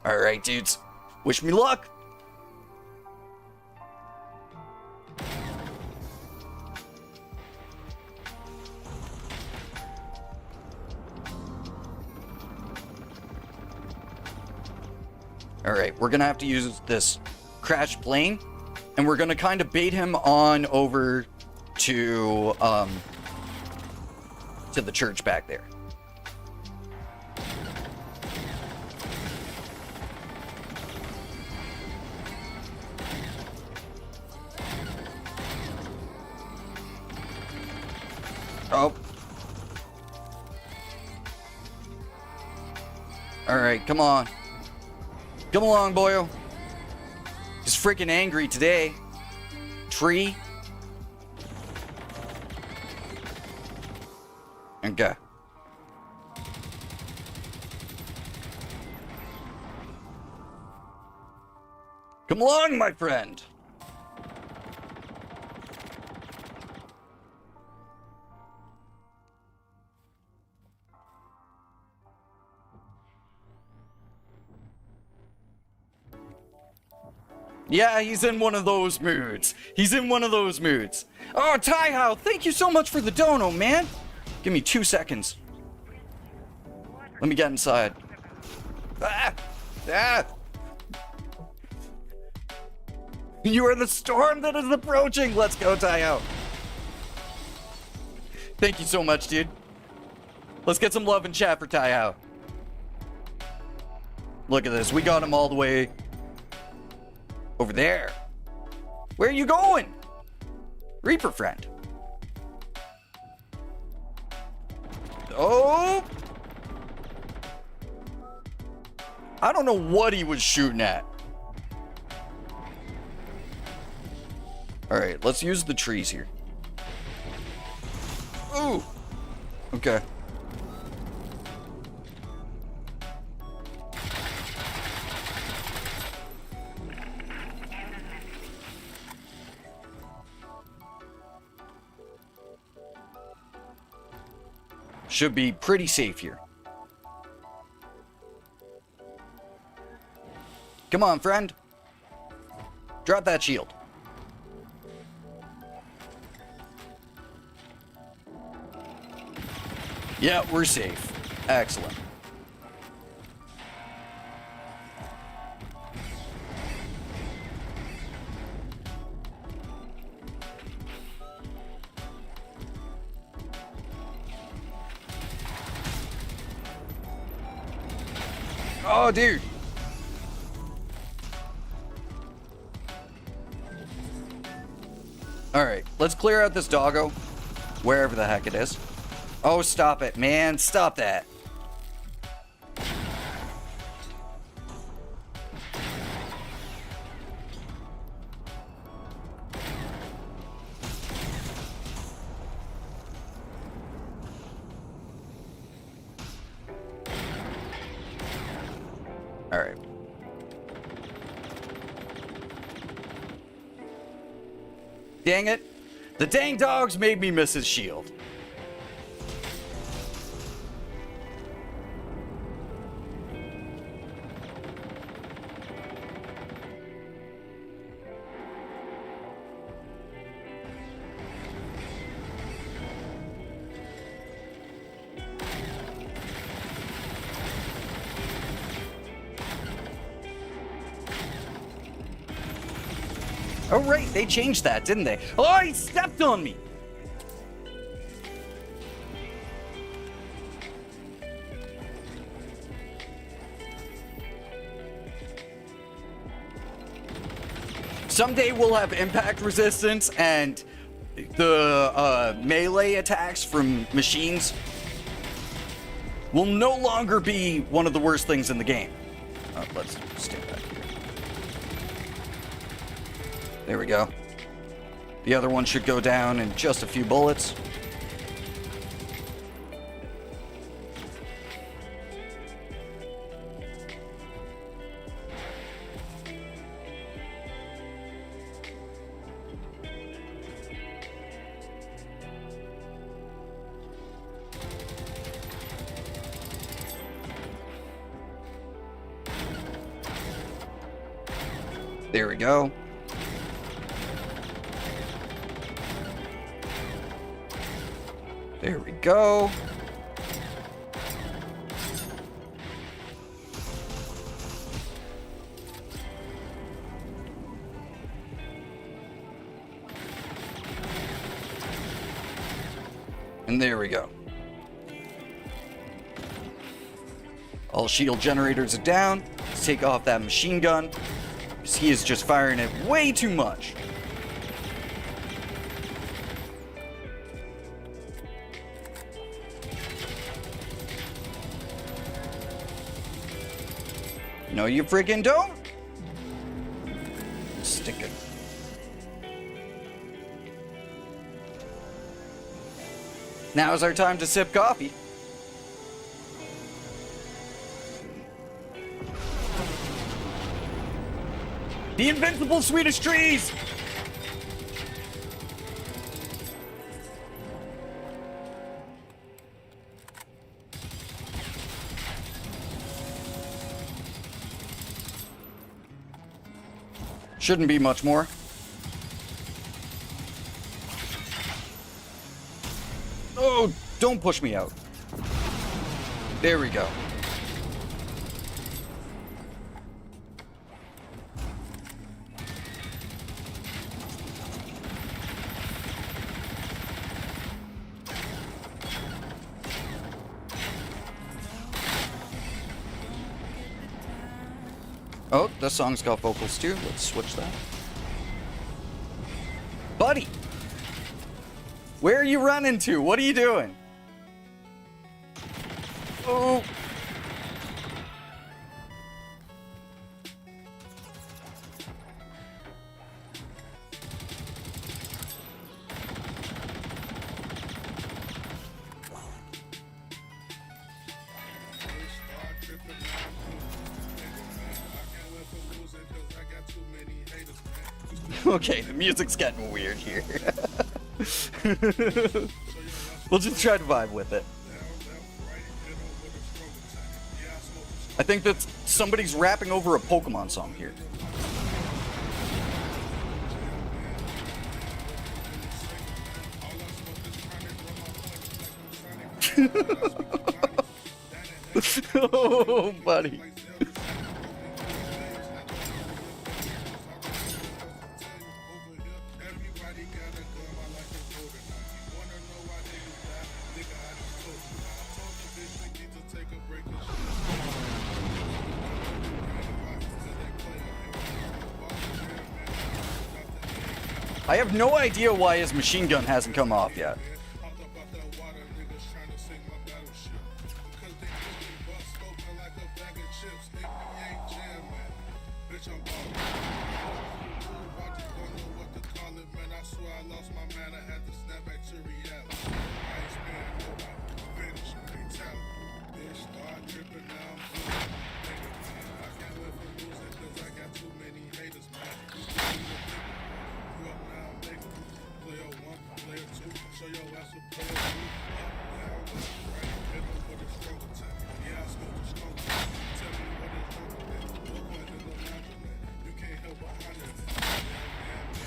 Alright, dudes. Wish me luck. Alright, we're gonna have to use this crashed plane, and we're gonna kind of bait him on over to the church back there. Oh. Alright, come on. Come along, boyo. He's freaking angry today. Tree. Okay. Come along, my friend. Yeah, he's in one of those moods. He's in one of those moods. Oh, Taihao, thank you so much for the dono, man. Give me 2 seconds. Let me get inside. Ah! Ah! You are the storm that is approaching. Let's go, Taihao. Thank you so much, dude. Let's get some love in chat for Taihao. Look at this. We got him all the way over there. Where are you going? Reaper friend. Oh! I don't know what he was shooting at. Alright, let's use the trees here. Ooh! Okay. Should be pretty safe here. Come on, friend. Drop that shield. Yeah, we're safe. Excellent. Oh, dude. Alright, let's clear out this doggo. Wherever the heck it is. Oh, stop it, man. Stop that. Alright. Dang it. The dang dogs made me miss his shield. Oh, right, they changed that, didn't they? Oh, he stepped on me! Someday we'll have impact resistance and the melee attacks from machines will no longer be one of the worst things in the game. Let's stay back here. There we go. The other one should go down in just a few bullets. There we go. There we go. And there we go. All shield generators are down. Let's take off that machine gun, because he is just firing it way too much. No, you freaking don't. Stick it. Now's our time to sip coffee. The invincible Swedish trees! Shouldn't be much more. Oh, don't push me out. There we go. Oh, this song's got vocals too. Let's switch that. Buddy! Where are you running to? What are you doing? Oh! Okay, the music's getting weird here. We'll just try to vibe with it. I think that somebody's rapping over a Pokemon song here. Oh, buddy. I have no idea why his machine gun hasn't come off yet.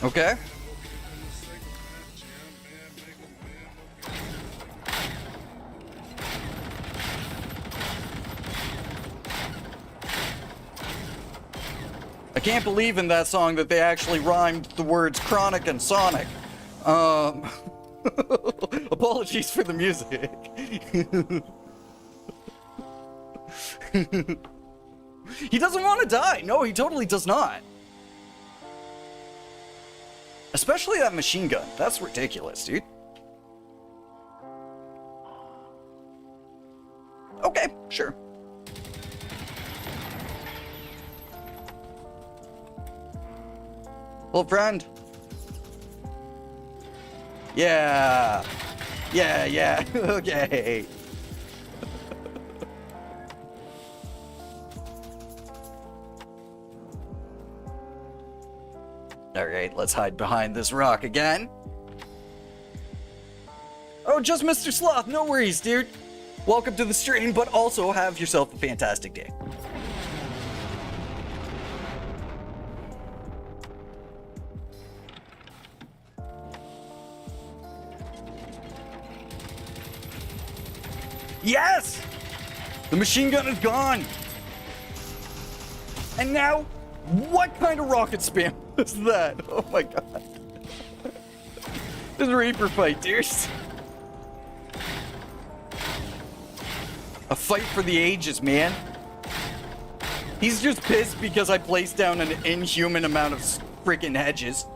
Okay. I can't believe in that song that they actually rhymed the words chronic and sonic. Apologies for the music. He doesn't want to die. No, he totally does not. Especially that machine gun. That's ridiculous, dude. Okay, sure. Well, friend. Yeah. Yeah. Okay. Alright, let's hide behind this rock again. Oh, just Mr. Sloth. No worries, dude. Welcome to the stream, but also have yourself a fantastic day. Yes! The machine gun is gone. And now, what kind of rocket spam is that? Oh my god. This Reaper fight, dudes. A fight for the ages, man. He's just pissed because I placed down an inhuman amount of freaking hedges.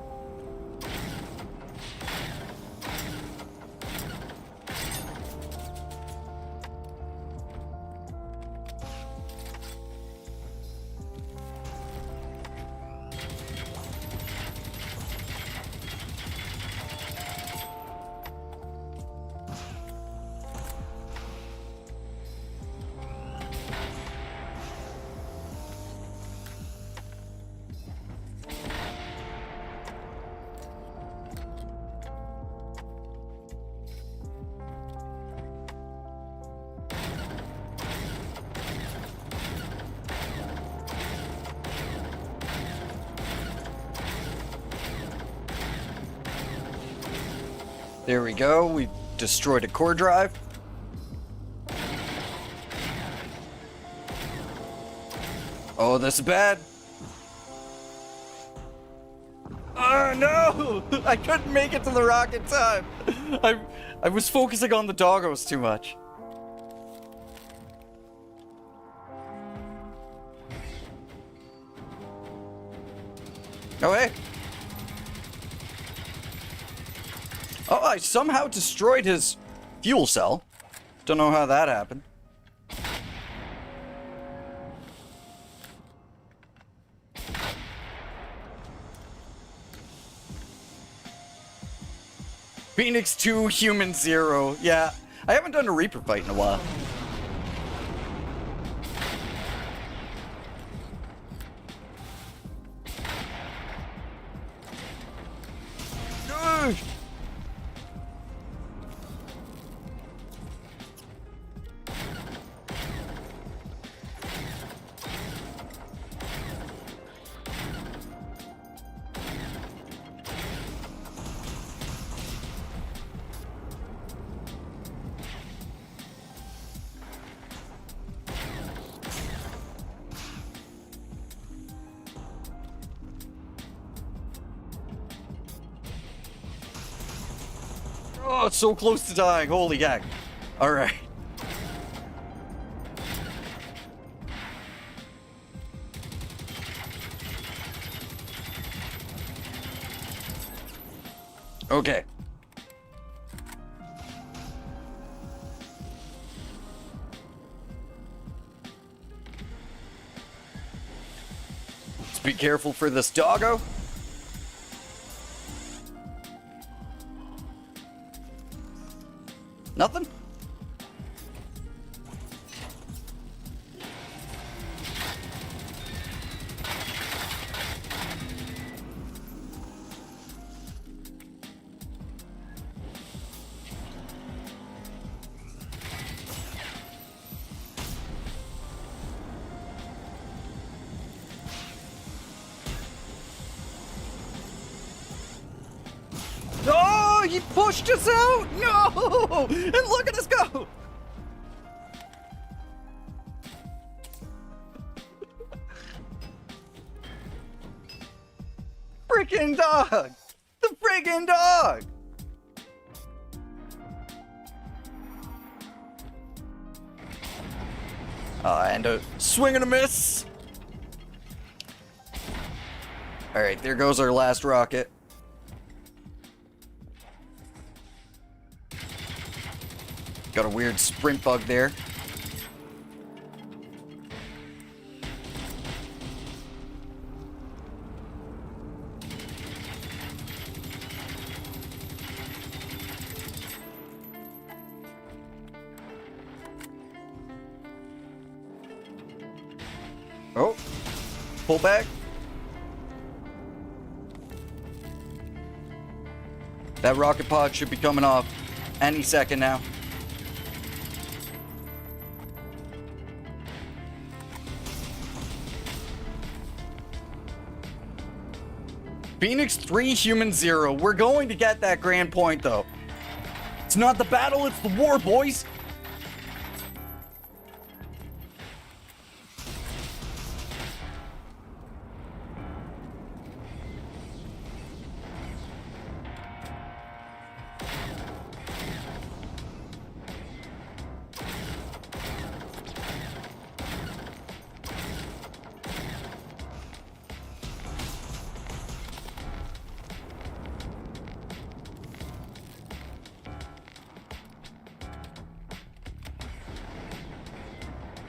There we go. We destroyed a core drive. Oh, this is bad. Oh, no! I couldn't make it to the rocket time. I was focusing on the doggos too much. Oh, hey. Oh, I somehow destroyed his fuel cell. Don't know how that happened. Phoenix 2, Human 0. Yeah, I haven't done a Reaper fight in a while. Ugh. Oh, it's so close to dying. Holy gag. All right. Okay. Let's be careful for this doggo. Nothing? Oh, he pushed us out! No! And look at us go! Freaking dog! The freaking dog! And a swing and a miss. Alright, there goes our last rocket. Got a weird sprint bug there. Oh, pull back. That rocket pod should be coming off any second now. Phoenix 3, Human 0. We're going to get that grand point, though. It's not the battle, it's the war, boys.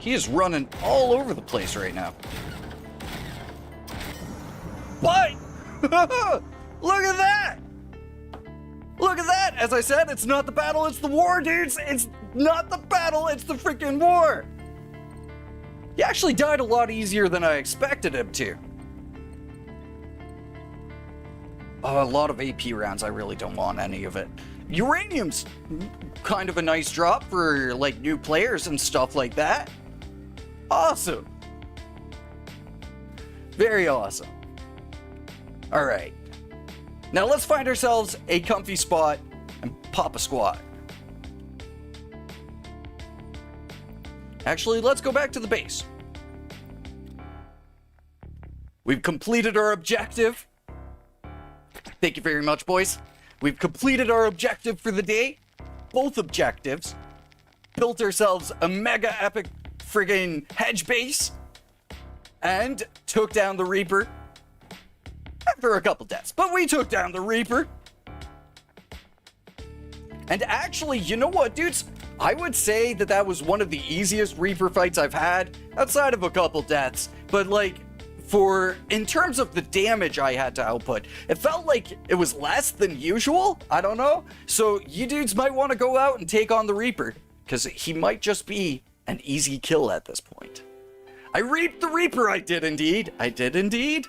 He is running all over the place right now. But look at that! Look at that! As I said, it's not the battle, it's the war, dudes! It's not the battle, it's the freaking war! He actually died a lot easier than I expected him to. A lot of AP rounds, I really don't want any of it. Uranium's kind of a nice drop for, like, new players and stuff like that. Awesome. Very awesome. Alright. Now let's find ourselves a comfy spot and pop a squat. Actually, let's go back to the base. We've completed our objective. Thank you very much, boys. We've completed our objective for the day. Both objectives. Built ourselves a mega epic friggin' hedge base. And took down the Reaper. After a couple deaths, but we took down the Reaper. And actually, you know what, dudes? I would say that that was one of the easiest Reaper fights I've had, outside of a couple deaths. But like, in terms of the damage I had to output, it felt like it was less than usual. I don't know. So you dudes might want to go out and take on the Reaper, because he might just be an easy kill at this point. I reaped the Reaper, I did indeed. I did indeed.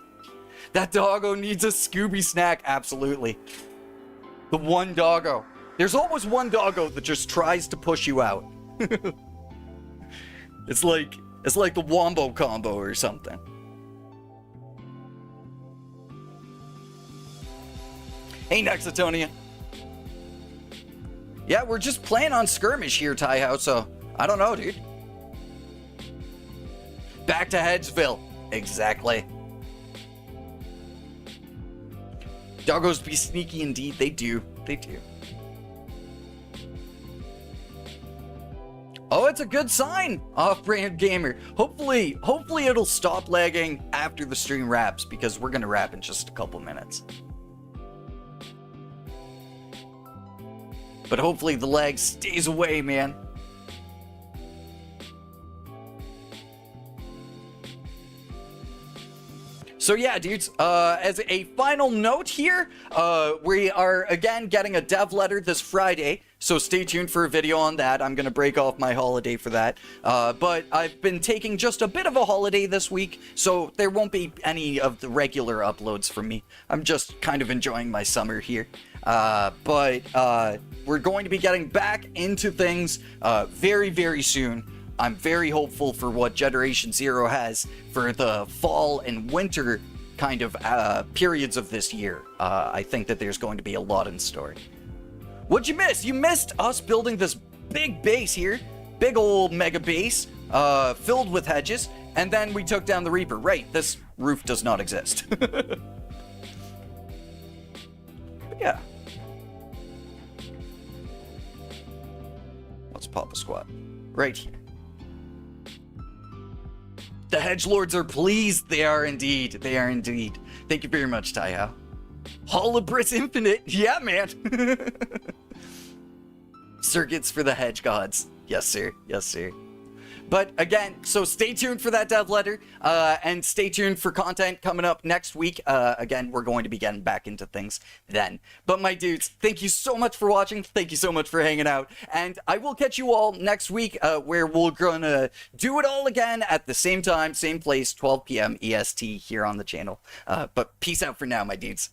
That doggo needs a Scooby snack, absolutely. The one doggo. There's always one doggo that just tries to push you out. It's like the Wombo combo or something. Hey, Nexitonia. Yeah, we're just playing on skirmish here, Taiho, so I don't know, dude. Back to Hedgeville. Exactly. Doggos be sneaky indeed. They do. They do. Oh, it's a good sign, Off-Brand Gamer. Hopefully it'll stop lagging after the stream wraps, because we're gonna wrap in just a couple minutes. But hopefully the lag stays away, man. So yeah, dudes, as a final note here, we are again getting a dev letter this Friday, so stay tuned for a video on that. I'm gonna break off my holiday for that. But I've been taking just a bit of a holiday this week, so there won't be any of the regular uploads from me. I'm just kind of enjoying my summer here. But we're going to be getting back into things very, very soon. I'm very hopeful for what Generation Zero has for the fall and winter kind of periods of this year. I think that there's going to be a lot in store. What'd you miss? You missed us building this big base here. Big old mega base filled with hedges. And then we took down the Reaper. Right, this roof does not exist. But yeah. Let's pop a squat. Right here. The Hedgelords are pleased. They are indeed. They are indeed. Thank you very much, Taiho. Holobris Infinite. Yeah, man. Circuits for the hedge gods. Yes, sir. Yes, sir. But again, so stay tuned for that dev letter, and stay tuned for content coming up next week. Again, we're going to be getting back into things then. But my dudes, thank you so much for watching. Thank you so much for hanging out. And I will catch you all next week, where we're gonna do it all again at the same time, same place, 12 p.m. EST here on the channel. But peace out for now, my dudes.